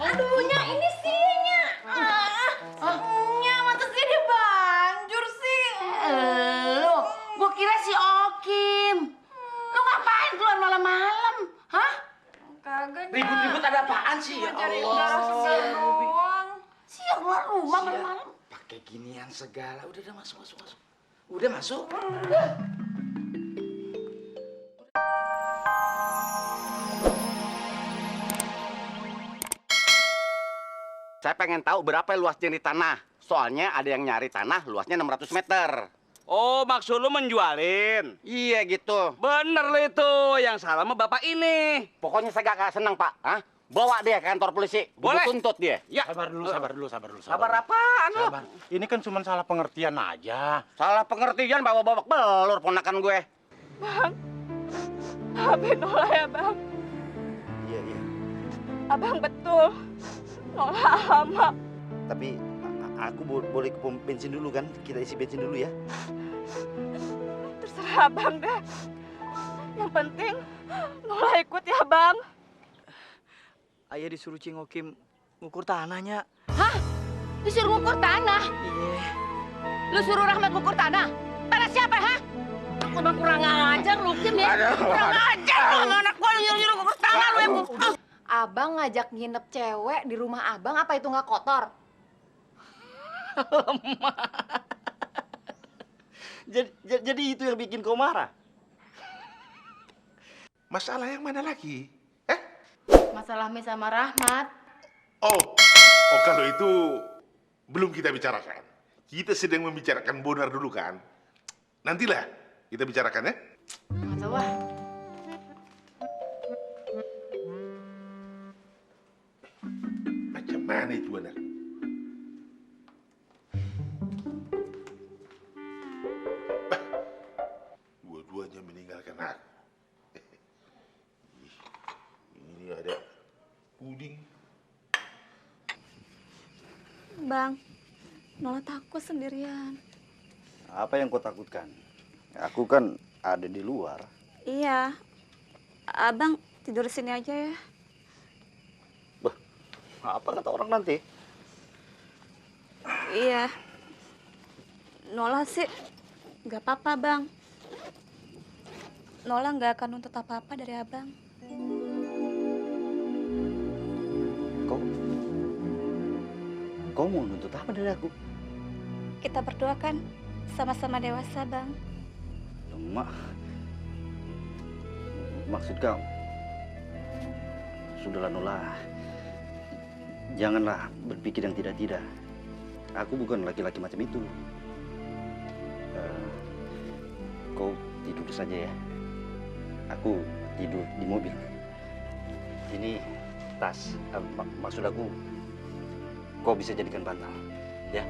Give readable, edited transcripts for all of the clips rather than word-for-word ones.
Aduh, ini sih, Nya. Nya, mata sih dia banjur sih. Lu, gua kira si Okim. Lu ngapain keluar malam-malam? Hah? Kagak, Nya. Ribut-ribut ada apaan sih? Ya Cari Allah. udara segar doang. Siap keluar rumah malam-malam. Pakai ginian segala. Udah masuk. Udah masuk. Saya pengen tahu berapa luasnya di tanah. Soalnya ada yang nyari tanah luasnya 600 meter. Oh, maksud lu menjualin? Iya gitu. Bener lu itu. Yang salah mah bapak ini. Pokoknya saya gak senang, Pak. Hah? Bawa dia ke kantor polisi. Boleh. Gua tuntut dia. Ya. Sabar dulu. Sabar apaan lu? Sabar. Ini kan cuma salah pengertian aja. Salah pengertian bawa babak belur ponakan gue. Bang, maafin Nola ya, Bang. Iya. Abang betul. Nola lama. Tapi aku boleh ke pom bensin dulu kan? Kita isi bensin dulu ya. Terserah Abang deh. Yang penting Nola ikut ya, Bang. Ayah disuruh Cingokim ngukur tanahnya. Hah? Disuruh ngukur tanah? Iya. Lu suruh Rahmat ngukur tanah? Tanah siapa, ha? Aku udah kurang ajar lu, Kim ya. Kurang ajar lu sama anak gua nyuruh-nyuruh ngukur tanah lu ya. Abang ngajak nginep cewek di rumah abang, apa itu nggak kotor? Jadi itu yang bikin kau marah? Masalah yang mana lagi? Masalah Mi sama Rahmat. Oh, kalau itu belum kita bicarakan. Kita sedang membicarakan Bonar dulu kan. Nantilah kita bicarakan ya. Nggak tahu ah. Macam mana itu anak? Bah, dua-duanya meninggalkan aku. Ini ada puding. Bang, Nola takut sendirian. Apa yang kau takutkan? Aku kan ada di luar. Iya. Abang tidur di sini aja ya. Apa kata orang nanti? Iya. Nola sih nggak apa-apa, Bang. Nola nggak akan nuntut apa-apa dari Abang. Kau mau nuntut apa dari aku? Kita berdua kan sama-sama dewasa, Bang. Lemah. Maksud kau? Sudahlah Nola. Janganlah berpikir yang tidak-tidak. Aku bukan laki-laki macam itu. Kau tidur saja ya. Aku tidur di mobil. Ini tas. Maksud aku, kau bisa jadikan bantal, ya.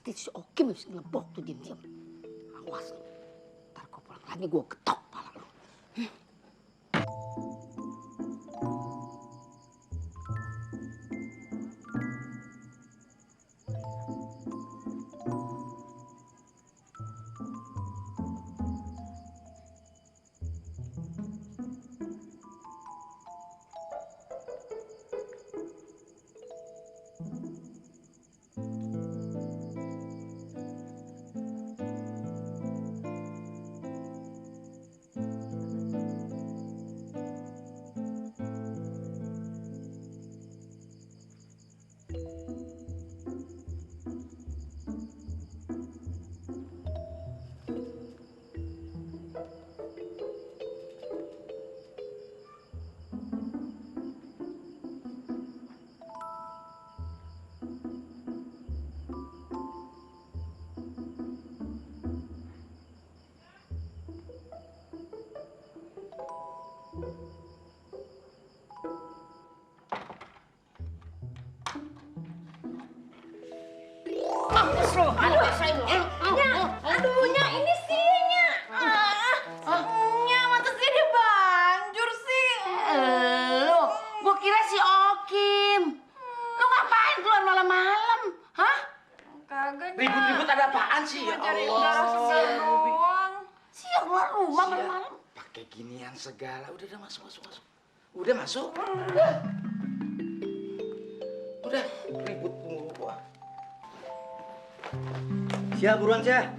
Pasti si Oki mesti ngebok tuh diam-diam. Awas lu. Ntar kau pulang lagi gue ketok pala lu. Mampus lo, aduh, aduh, Nya, ini sihnya. Nya, mata sih dia banjur sih. Lo, gua kira si Okim. Lo ngapain keluar malam-malam? Hah? Kagak. Ribut-ribut ada apaan sih? Ya Cari Allah. udara segar doang. Siang keluar rumah malam-malam. Pakai ginian segala. Udah masuk. Udah masuk. Udah ribut mulu gua. Siap buruan Syah.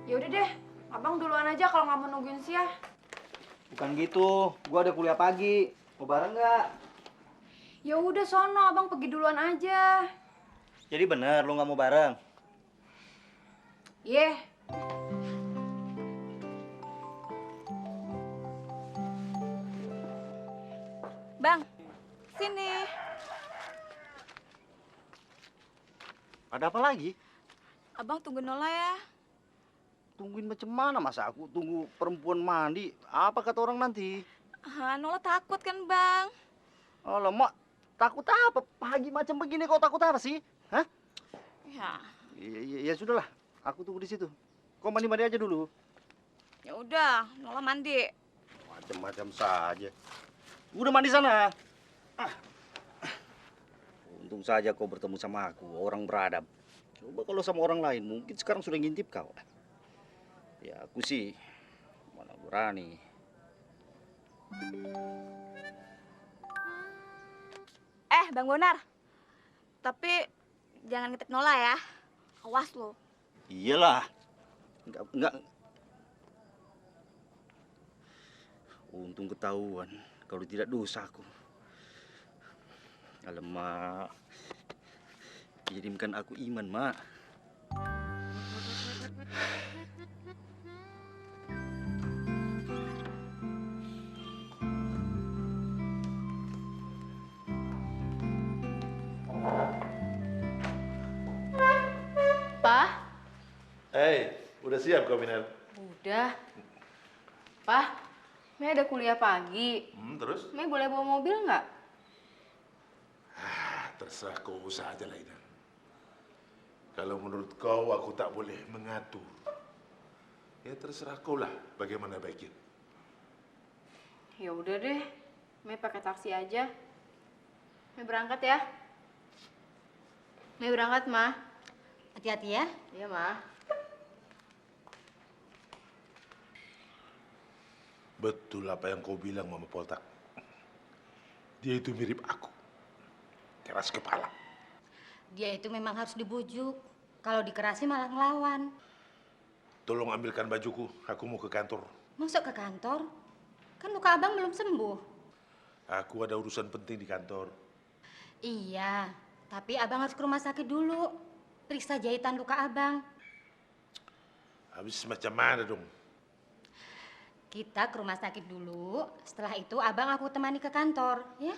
Ya udah deh, abang duluan aja kalau nggak mau nungguin Sia. Bukan gitu, gua ada kuliah pagi. Mau bareng nggak? Ya udah sono, abang pergi duluan aja. Jadi bener lu nggak mau bareng? Yeh. Bang, sini. Ada apa lagi? Abang tunggu Nola ya. Tungguin macam mana masa aku tunggu perempuan mandi? Apa kata orang nanti? Nola takut kan bang? Oh mak, takut apa? Pagi macam begini kau takut apa sih? Hah? Ya. Ya sudahlah, aku tunggu di situ. Kau mandi-mandi aja dulu. Ya udah, Nola mandi. Macam-macam saja. Udah mandi sana. Untung saja kau bertemu sama aku, orang beradab. Coba kalau sama orang lain, mungkin sekarang sudah ngintip kau. Ya aku sih, mana berani. Bang Bonar. Tapi jangan ngintip Nola ya. Awas lo. Iyalah. Enggak. Untung ketahuan. Kalau tidak dosa aku. Alamak. Kirimkan aku iman, Mak. Pak? Udah siap kau, Minel? Udah. Pak, Mei ada kuliah pagi. Terus? Mei boleh bawa mobil nggak? Terserah kau saja lah, Ina. Kalau menurut kau aku tak boleh mengatur, ya terserah kau lah bagaimana baiknya. Ya udah deh, Mei pakai taksi aja. Mei berangkat ya. Mei berangkat, Ma. Hati-hati ya. Iya, Ma. Betul apa yang kau bilang, Mama Poltak. Dia itu mirip aku. Keras kepala. Dia itu memang harus dibujuk. Kalau dikerasi malah ngelawan. Tolong ambilkan bajuku, aku mau ke kantor. Masuk ke kantor? Kan luka abang belum sembuh. Aku ada urusan penting di kantor. Iya, tapi abang harus ke rumah sakit dulu. Periksa jahitan luka abang. Habis macam mana dong? Kita ke rumah sakit dulu. Setelah itu abang aku temani ke kantor, ya?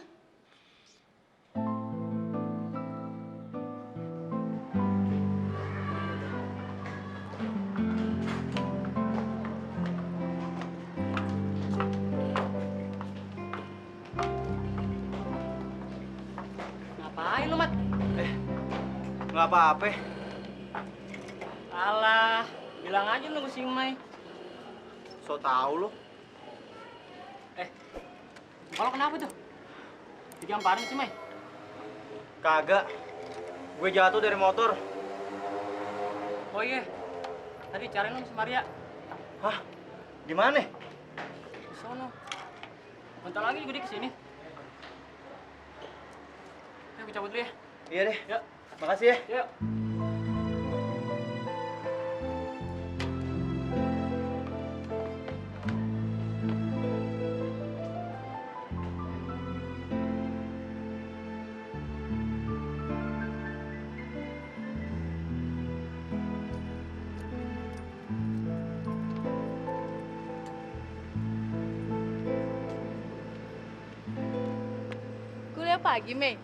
Nggak apa-apa. Alah, bilang aja nunggu si Mai. So tau lo. Kalau kenapa tuh? Digamparin si Mai? Kagak. Gue jatuh dari motor. Oh iya. Tadi cariin lu si Maria. Hah? Di mana? Di sono. Bentar lagi gue kesini. Ayo gue cabut dulu ya. Iya deh. Yuk. Makasih ya. Yuk. Kuliah pagi, Mei?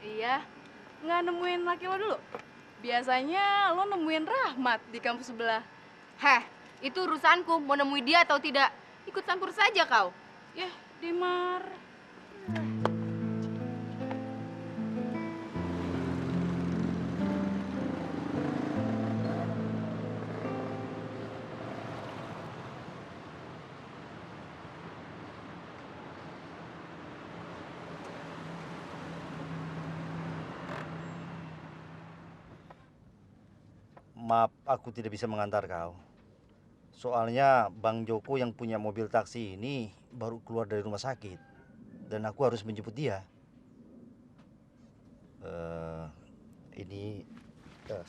Iya. Nggak nemuin laki lo dulu? Biasanya lo nemuin Rahmat di kampus sebelah. Heh, itu urusanku mau nemui dia atau tidak. Ikut campur saja kau. Yah, Dimar. Maaf, aku tidak bisa mengantar kau. Soalnya Bang Joko yang punya mobil taksi ini baru keluar dari rumah sakit. Dan aku harus menjemput dia.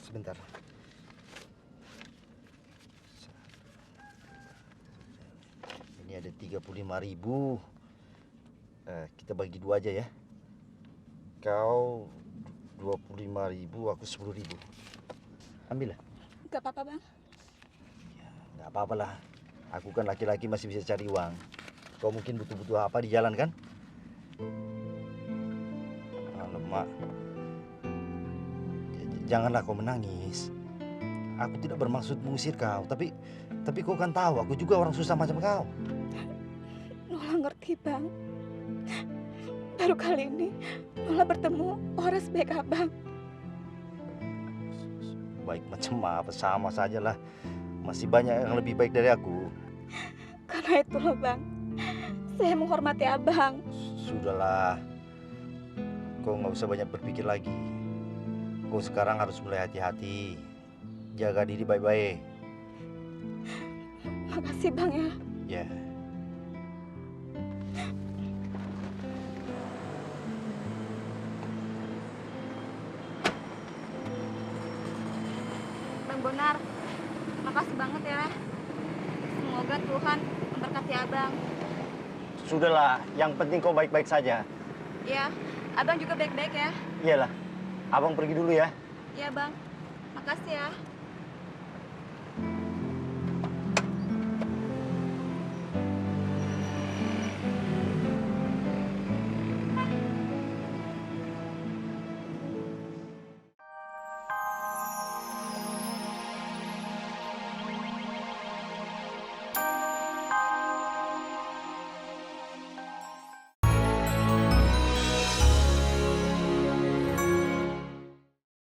Sebentar. Ini ada 35.000. Kita bagi 2 aja ya. Kau 25.000, aku 10.000. Ambil lah. Gak apa-apa, Bang. Gak apa-apa lah. Aku kan laki-laki masih bisa cari uang. Kau mungkin butuh-butuh apa di jalan kan? Alamak. Janganlah kau menangis. Aku tidak bermaksud mengusir kau, tapi kau kan tahu aku juga orang susah macam kau. Nola ngerti, Bang. Baru kali ini Nola bertemu orang sebaik Abang. Baik macam apa, sama saja lah. Masih banyak yang lebih baik dari aku. Karena itulah, Bang. Saya menghormati Abang. Sudahlah. Kau nggak usah banyak berpikir lagi. Kau sekarang harus mulai hati-hati. Jaga diri baik-baik. Makasih, Bang ya. Ya. Bang Bonar, makasih banget ya. Semoga Tuhan memberkati Abang. Sudahlah, yang penting kau baik-baik saja. Ya, Abang juga baik-baik ya. Iyalah. Abang pergi dulu ya. Iya, Bang. Makasih ya.